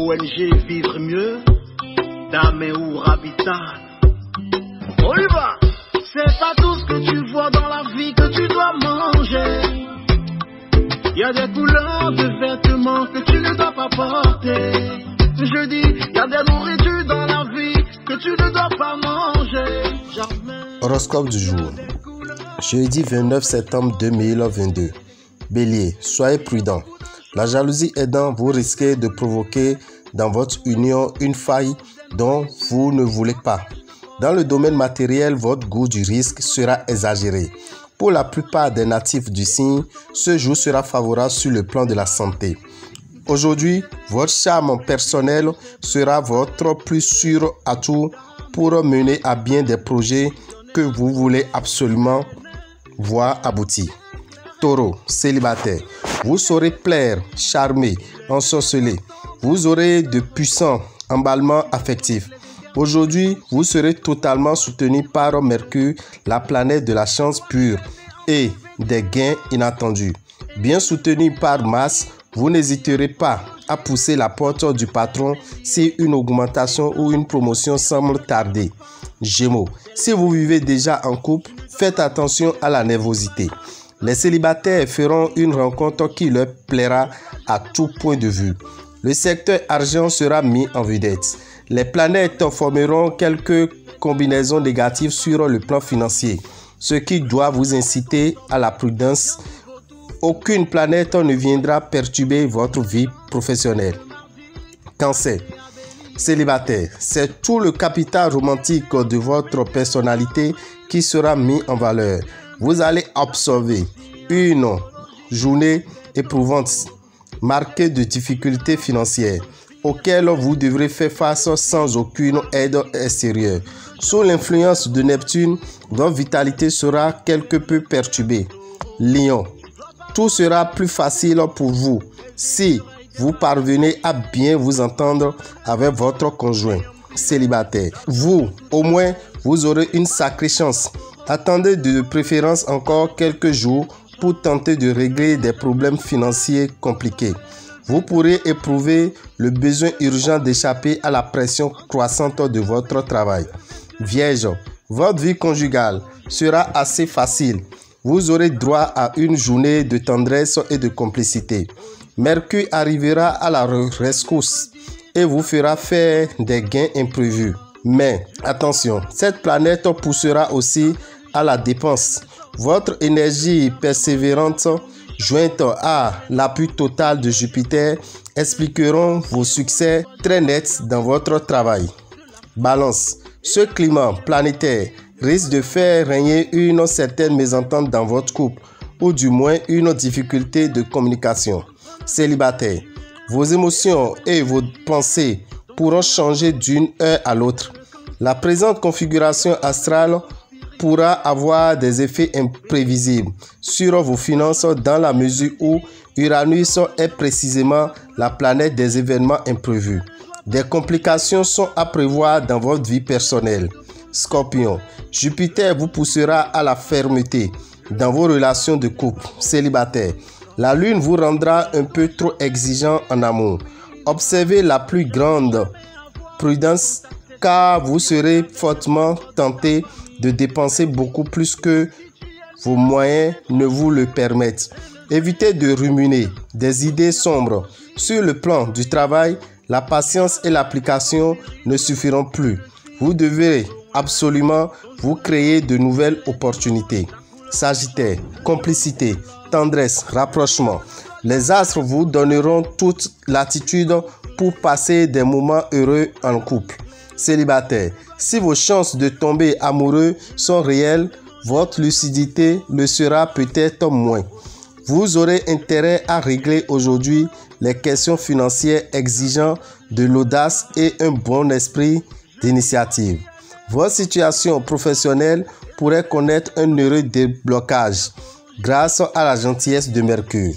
ONG Vivre Mieux, Daméou Habitat. On y va. C'est pas tout ce que tu vois dans la vie que tu dois manger. Il y a des couleurs de vêtements que tu ne dois pas porter. Je dis, il y a des nourritures dans la vie que tu ne dois pas manger. Jamais. Horoscope du jour. Jeudi 29 septembre 2022. Bélier, soyez prudent. La jalousie aidant, vous risquez de provoquer dans votre union une faille dont vous ne voulez pas. Dans le domaine matériel, votre goût du risque sera exagéré. Pour la plupart des natifs du signe, ce jour sera favorable sur le plan de la santé. Aujourd'hui, votre charme personnel sera votre plus sûr atout pour mener à bien des projets que vous voulez absolument voir aboutir. Taureau, célibataire, vous saurez plaire, charmer, ensorceler. Vous aurez de puissants emballements affectifs. Aujourd'hui, vous serez totalement soutenu par Mercure, la planète de la chance pure et des gains inattendus. Bien soutenu par Mars, vous n'hésiterez pas à pousser la porte du patron si une augmentation ou une promotion semble tarder. Gémeaux, si vous vivez déjà en couple, faites attention à la nervosité. Les célibataires feront une rencontre qui leur plaira à tout point de vue. Le secteur argent sera mis en vedette. Les planètes formeront quelques combinaisons négatives sur le plan financier, ce qui doit vous inciter à la prudence. Aucune planète ne viendra perturber votre vie professionnelle. Cancer, célibataire, c'est tout le capital romantique de votre personnalité qui sera mis en valeur. Vous allez observer une journée éprouvante, marquée de difficultés financières, auxquelles vous devrez faire face sans aucune aide extérieure. Sous l'influence de Neptune, votre vitalité sera quelque peu perturbée. Lion, tout sera plus facile pour vous si vous parvenez à bien vous entendre avec votre conjoint célibataire. Vous, au moins, vous aurez une sacrée chance. Attendez de préférence encore quelques jours pour tenter de régler des problèmes financiers compliqués. Vous pourrez éprouver le besoin urgent d'échapper à la pression croissante de votre travail. Vierge, votre vie conjugale sera assez facile. Vous aurez droit à une journée de tendresse et de complicité. Mercure arrivera à la rescousse et vous fera faire des gains imprévus. Mais attention, cette planète poussera aussi à la dépense. Votre énergie persévérante, jointe à l'appui total de Jupiter, expliqueront vos succès très nets dans votre travail. Balance, ce climat planétaire risque de faire régner une certaine mésentente dans votre couple, ou du moins une difficulté de communication. Célibataire, vos émotions et vos pensées pourront changer d'une heure à l'autre. La présente configuration astrale pourra avoir des effets imprévisibles sur vos finances dans la mesure où Uranus est précisément la planète des événements imprévus. Des complications sont à prévoir dans votre vie personnelle. Scorpion, Jupiter vous poussera à la fermeté dans vos relations de couple célibataire. La Lune vous rendra un peu trop exigeant en amour. Observez la plus grande prudence car vous serez fortement tenté de dépenser beaucoup plus que vos moyens ne vous le permettent. Évitez de ruminer des idées sombres. Sur le plan du travail, la patience et l'application ne suffiront plus. Vous devez absolument vous créer de nouvelles opportunités. Sagittaire, complicité, tendresse, rapprochement. Les astres vous donneront toute latitude pour passer des moments heureux en couple. Célibataire, si vos chances de tomber amoureux sont réelles, votre lucidité le sera peut-être moins. Vous aurez intérêt à régler aujourd'hui les questions financières exigeant de l'audace et un bon esprit d'initiative. Votre situation professionnelle pourrait connaître un heureux déblocage grâce à la gentillesse de Mercure.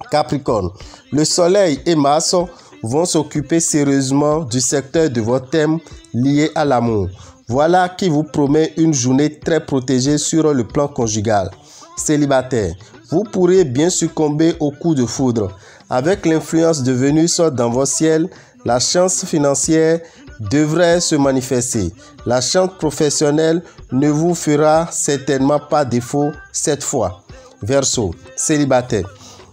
Capricorne, le Soleil et Mars vont s'occuper sérieusement du secteur de votre thème lié à l'amour. Voilà qui vous promet une journée très protégée sur le plan conjugal. Célibataire, vous pourriez bien succomber au coup de foudre. Avec l'influence de Vénus dans votre ciel, la chance financière devrait se manifester. La chance professionnelle ne vous fera certainement pas défaut cette fois. Verseau, célibataire.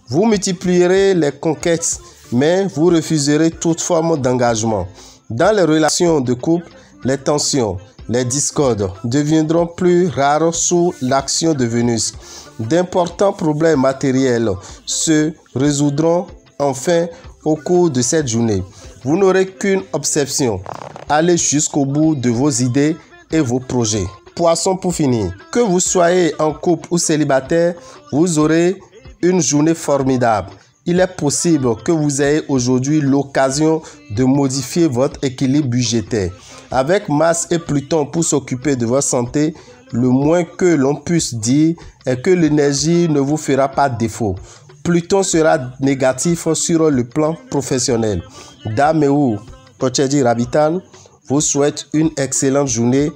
Vous multiplierez les conquêtes, mais vous refuserez toute forme d'engagement. Dans les relations de couple, les tensions, les discordes deviendront plus rares sous l'action de Vénus. D'importants problèmes matériels se résoudront enfin au cours de cette journée. Vous n'aurez qu'une obsession, allez jusqu'au bout de vos idées et vos projets. Poisson, pour finir, que vous soyez en couple ou célibataire, vous aurez une journée formidable. Il est possible que vous ayez aujourd'hui l'occasion de modifier votre équilibre budgétaire. Avec Mars et Pluton pour s'occuper de votre santé, le moins que l'on puisse dire est que l'énergie ne vous fera pas défaut. Pluton sera négatif sur le plan professionnel. Dameu Kochedi Rabitan vous souhaite une excellente journée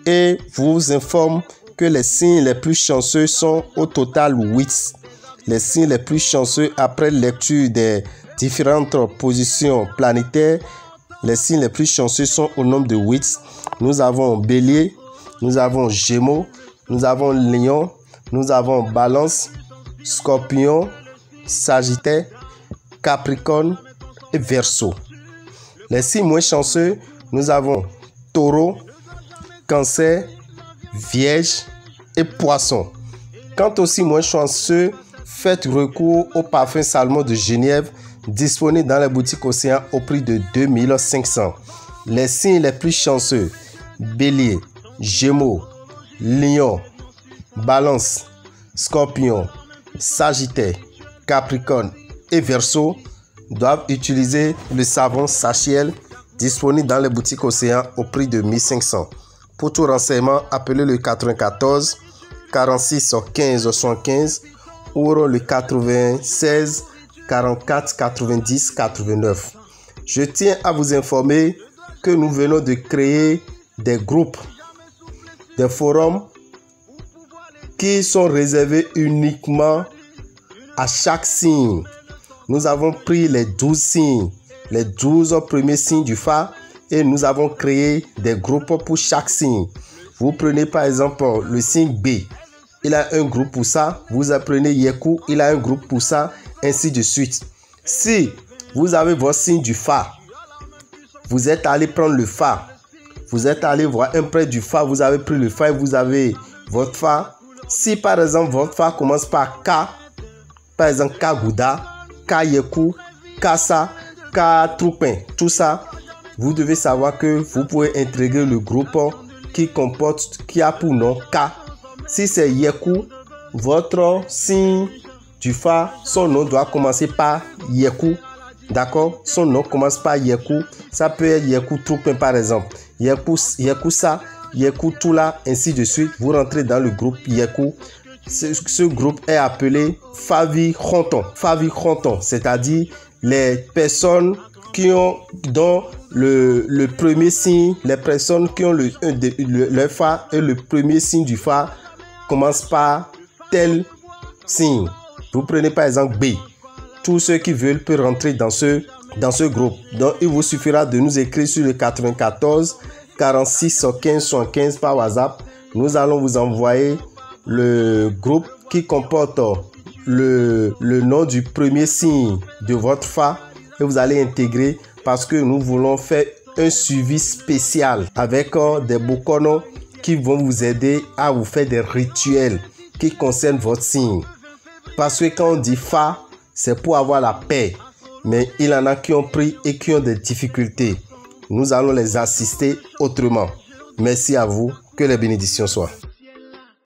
et vous informe que les signes les plus chanceux sont au total 8. Les signes les plus chanceux après lecture des différentes positions planétaires, les signes les plus chanceux sont au nombre de 8. Nous avons Bélier, nous avons Gémeaux, nous avons Lion, nous avons Balance, Scorpion, Sagittaire, Capricorne et Verseau. Les signes moins chanceux, nous avons Taureau, Cancer, Vierge et Poisson. Quant aux signes moins chanceux, faites recours au parfum Salmon de Genève disponible dans les boutiques Océan au prix de 2500. Les signes les plus chanceux, Bélier, Gémeaux, Lion, Balance, Scorpion, Sagittaire, Capricorne et Verseau doivent utiliser le savon Sachiel disponible dans les boutiques Océan au prix de 1500. Pour tout renseignement, appelez le 94 46 15 75 ou le 96 44 90 89. Je tiens à vous informer que nous venons de créer des groupes, des forums qui sont réservés uniquement à chaque signe. Nous avons pris les 12 signes, les 12 premiers signes du phare et nous avons créé des groupes pour chaque signe. Vous prenez par exemple le signe B, il a un groupe pour ça. Vous apprenez Yeku, il a un groupe pour ça, ainsi de suite. Si vous avez votre signe du phare, vous êtes allé prendre le phare, vous êtes allé voir un prêtre du phare, vous avez pris le phare et vous avez votre phare. Si par exemple votre phare commence par K, par exemple Kagouda, Kayeku, Kasa, Katroupin, tout ça, vous devez savoir que vous pouvez intégrer le groupe qui a pour nom K. Si c'est Yeku, votre signe du phare, son nom doit commencer par Yeku. D'accord? Son nom commence par Yeku. Ça peut être Yeku Troupin par exemple. Yeku Sa, Yeku Tula, ainsi de suite. Vous rentrez dans le groupe Yeku. Ce groupe est appelé Favi Khonton. Favi Khonton, c'est-à-dire les personnes qui ont dans le premier signe, les personnes qui ont le phare et le premier signe du phare commence par tel signe. Vous prenez par exemple B. Tous ceux qui veulent peuvent rentrer dans ce groupe. Donc il vous suffira de nous écrire sur le 94 46 15 75 par WhatsApp. Nous allons vous envoyer le groupe qui comporte le nom du premier signe de votre phare et vous allez intégrer parce que nous voulons faire un suivi spécial avec des bokonos qui vont vous aider à vous faire des rituels qui concernent votre signe. Parce que quand on dit phare, c'est pour avoir la paix. Mais il y en a qui ont pris et qui ont des difficultés. Nous allons les assister autrement. Merci à vous. Que les bénédictions soient.